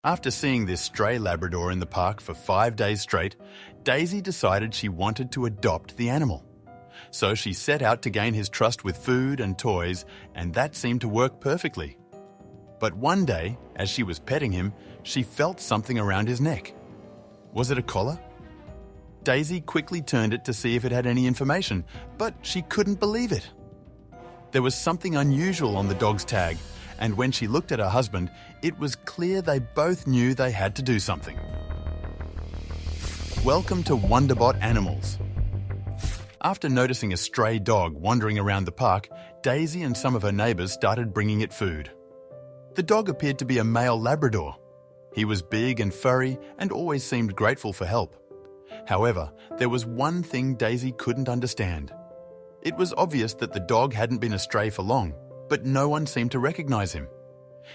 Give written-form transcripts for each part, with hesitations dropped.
After seeing this stray Labrador in the park for 5 days straight, Daisy decided she wanted to adopt the animal. So she set out to gain his trust with food and toys, and that seemed to work perfectly. But one day, as she was petting him, she felt something around his neck. Was it a collar? Daisy quickly turned it to see if it had any information, but she couldn't believe it. There was something unusual on the dog's tag, and when she looked at her husband, it was clear they both knew they had to do something. Welcome to Wonderbot Animals. After noticing a stray dog wandering around the park, Daisy and some of her neighbours started bringing it food. The dog appeared to be a male Labrador. He was big and furry and always seemed grateful for help. However, there was one thing Daisy couldn't understand. It was obvious that the dog hadn't been a stray for long, but no one seemed to recognize him.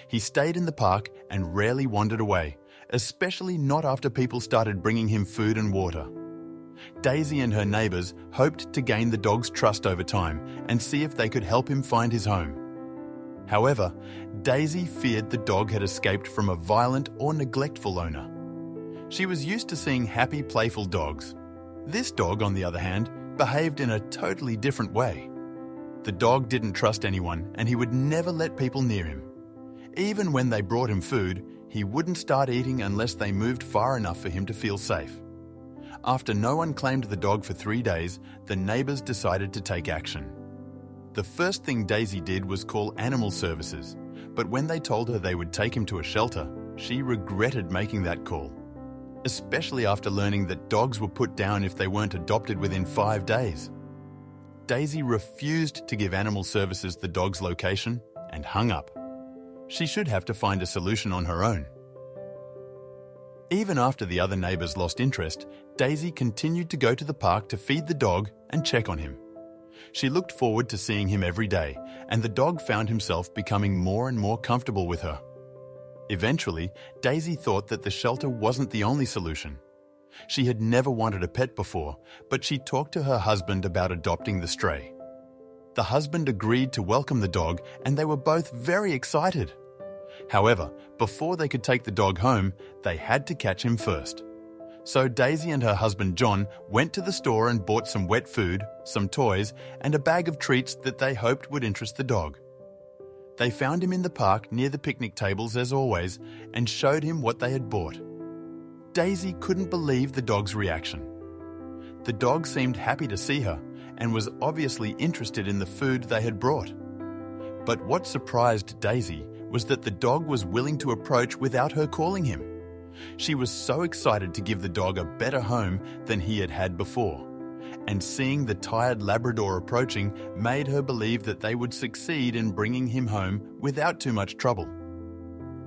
He stayed in the park and rarely wandered away, especially not after people started bringing him food and water. Daisy and her neighbours hoped to gain the dog's trust over time and see if they could help him find his home. However, Daisy feared the dog had escaped from a violent or neglectful owner. She was used to seeing happy, playful dogs. This dog, on the other hand, behaved in a totally different way. The dog didn't trust anyone and he would never let people near him. Even when they brought him food, he wouldn't start eating unless they moved far enough for him to feel safe. After no one claimed the dog for 3 days, the neighbours decided to take action. The first thing Daisy did was call animal services, but when they told her they would take him to a shelter, she regretted making that call, especially after learning that dogs were put down if they weren't adopted within 5 days. Daisy refused to give animal services the dog's location and hung up. She should have to find a solution on her own. Even after the other neighbours lost interest, Daisy continued to go to the park to feed the dog and check on him. She looked forward to seeing him every day, and the dog found himself becoming more and more comfortable with her. Eventually, Daisy thought that the shelter wasn't the only solution. She had never wanted a pet before, but she talked to her husband about adopting the stray. The husband agreed to welcome the dog, and they were both very excited. However, before they could take the dog home, they had to catch him first. So Daisy and her husband John went to the store and bought some wet food, some toys, and a bag of treats that they hoped would interest the dog. They found him in the park near the picnic tables as always and showed him what they had bought. Daisy couldn't believe the dog's reaction. The dog seemed happy to see her and was obviously interested in the food they had brought. But what surprised Daisy was that the dog was willing to approach without her calling him. She was so excited to give the dog a better home than he had had before, and seeing the tired Labrador approaching made her believe that they would succeed in bringing him home without too much trouble.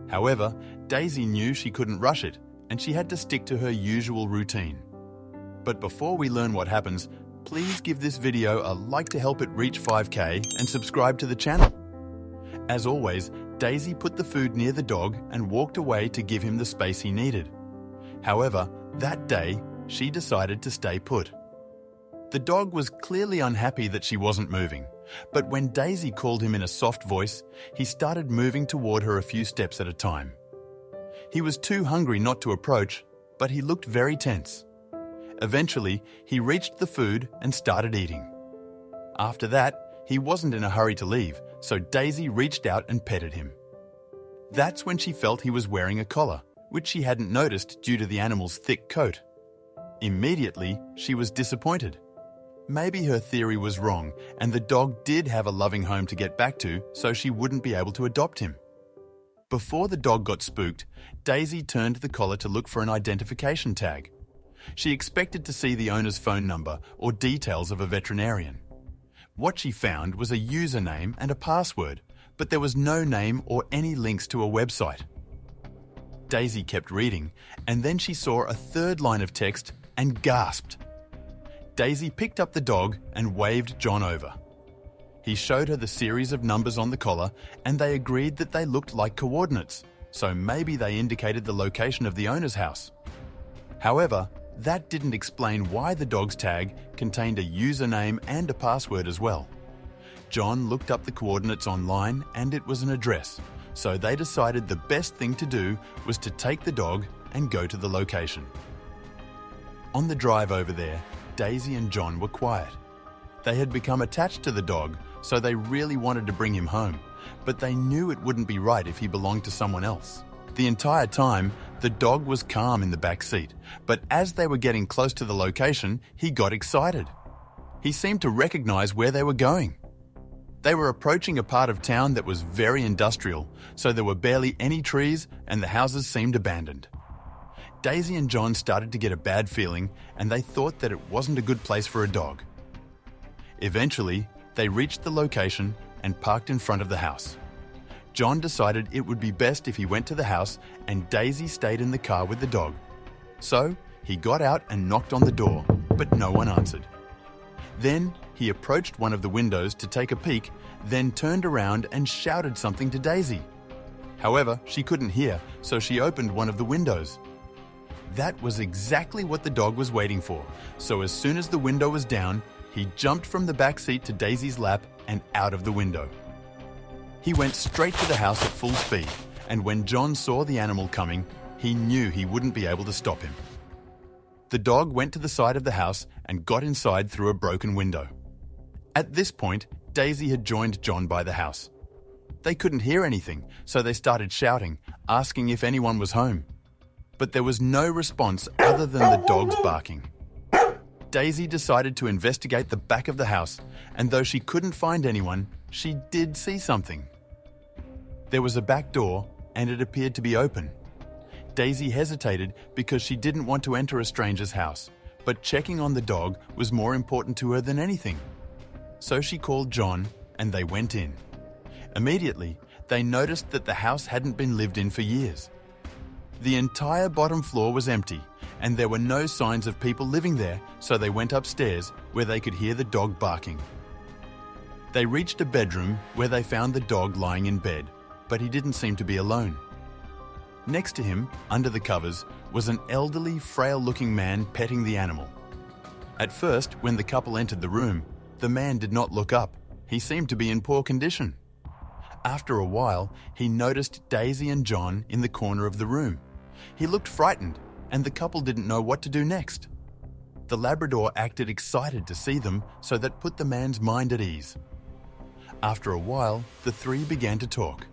However, Daisy knew she couldn't rush it, and she had to stick to her usual routine. But before we learn what happens, please give this video a like to help it reach 5K and subscribe to the channel. As always, Daisy put the food near the dog and walked away to give him the space he needed. However, that day, she decided to stay put. The dog was clearly unhappy that she wasn't moving, but when Daisy called him in a soft voice, he started moving toward her a few steps at a time. He was too hungry not to approach, but he looked very tense. Eventually, he reached the food and started eating. After that, he wasn't in a hurry to leave, so Daisy reached out and petted him. That's when she felt he was wearing a collar, which she hadn't noticed due to the animal's thick coat. Immediately, she was disappointed. Maybe her theory was wrong, and the dog did have a loving home to get back to, so she wouldn't be able to adopt him. Before the dog got spooked, Daisy turned the collar to look for an identification tag. She expected to see the owner's phone number or details of a veterinarian. What she found was a username and a password, but there was no name or any links to a website. Daisy kept reading, and then she saw a third line of text and gasped. Daisy picked up the dog and waved John over. He showed her the series of numbers on the collar, and they agreed that they looked like coordinates, so maybe they indicated the location of the owner's house. However, that didn't explain why the dog's tag contained a username and a password as well. John looked up the coordinates online and it was an address, so they decided the best thing to do was to take the dog and go to the location. On the drive over there, Daisy and John were quiet. They had become attached to the dog, so they really wanted to bring him home, but they knew it wouldn't be right if he belonged to someone else. The entire time, the dog was calm in the back seat, but as they were getting close to the location, he got excited. He seemed to recognize where they were going. They were approaching a part of town that was very industrial, so there were barely any trees and the houses seemed abandoned. Daisy and John started to get a bad feeling and they thought that it wasn't a good place for a dog. Eventually, they reached the location and parked in front of the house. John decided it would be best if he went to the house and Daisy stayed in the car with the dog. So, he got out and knocked on the door, but no one answered. Then, he approached one of the windows to take a peek, then turned around and shouted something to Daisy. However, she couldn't hear, so she opened one of the windows. That was exactly what the dog was waiting for, so as soon as the window was down, he jumped from the back seat to Daisy's lap and out of the window. He went straight to the house at full speed, and when John saw the animal coming, he knew he wouldn't be able to stop him. The dog went to the side of the house and got inside through a broken window. At this point, Daisy had joined John by the house. They couldn't hear anything, so they started shouting, asking if anyone was home. But there was no response other than the dogs barking. Daisy decided to investigate the back of the house, and though she couldn't find anyone, she did see something. There was a back door, and it appeared to be open. Daisy hesitated because she didn't want to enter a stranger's house, but checking on the dog was more important to her than anything. So she called John, and they went in. Immediately, they noticed that the house hadn't been lived in for years. The entire bottom floor was empty, and there were no signs of people living there, so they went upstairs where they could hear the dog barking. They reached a bedroom where they found the dog lying in bed, but he didn't seem to be alone. Next to him, under the covers, was an elderly, frail-looking man petting the animal. At first, when the couple entered the room, the man did not look up. He seemed to be in poor condition. After a while, he noticed Daisy and John in the corner of the room. He looked frightened, and the couple didn't know what to do next. The Labrador acted excited to see them, so that put the man's mind at ease. After a while, the three began to talk.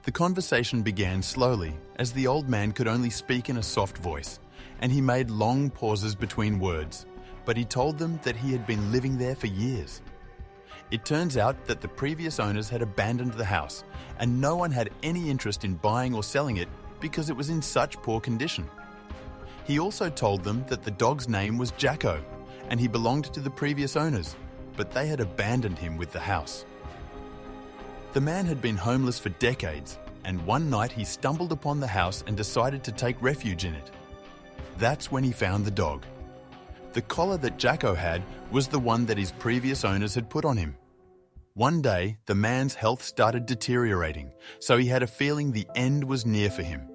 The conversation began slowly, as the old man could only speak in a soft voice, and he made long pauses between words, but he told them that he had been living there for years. It turns out that the previous owners had abandoned the house, and no one had any interest in buying or selling it because it was in such poor condition. He also told them that the dog's name was Jacko, and he belonged to the previous owners, but they had abandoned him with the house. The man had been homeless for decades, and one night he stumbled upon the house and decided to take refuge in it. That's when he found the dog. The collar that Jacko had was the one that his previous owners had put on him. One day, the man's health started deteriorating, so he had a feeling the end was near for him.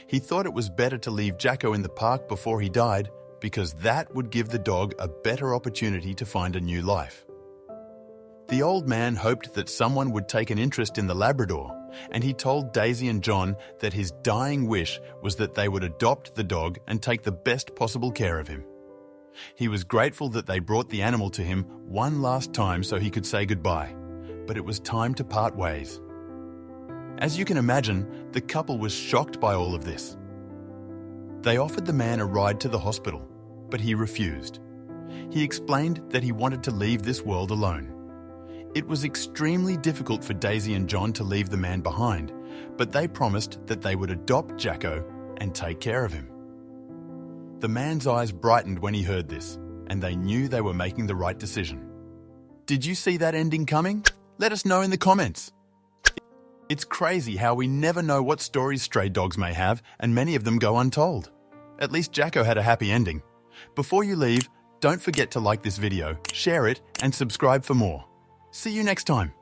He thought it was better to leave Jacko in the park before he died, because that would give the dog a better opportunity to find a new life. The old man hoped that someone would take an interest in the Labrador, and he told Daisy and John that his dying wish was that they would adopt the dog and take the best possible care of him. He was grateful that they brought the animal to him one last time so he could say goodbye, but it was time to part ways. As you can imagine, the couple was shocked by all of this. They offered the man a ride to the hospital, but he refused. He explained that he wanted to leave this world alone. It was extremely difficult for Daisy and John to leave the man behind, but they promised that they would adopt Jacko and take care of him. The man's eyes brightened when he heard this, and they knew they were making the right decision. Did you see that ending coming? Let us know in the comments. It's crazy how we never know what stories stray dogs may have, and many of them go untold. At least Jacko had a happy ending. Before you leave, don't forget to like this video, share it, and subscribe for more. See you next time.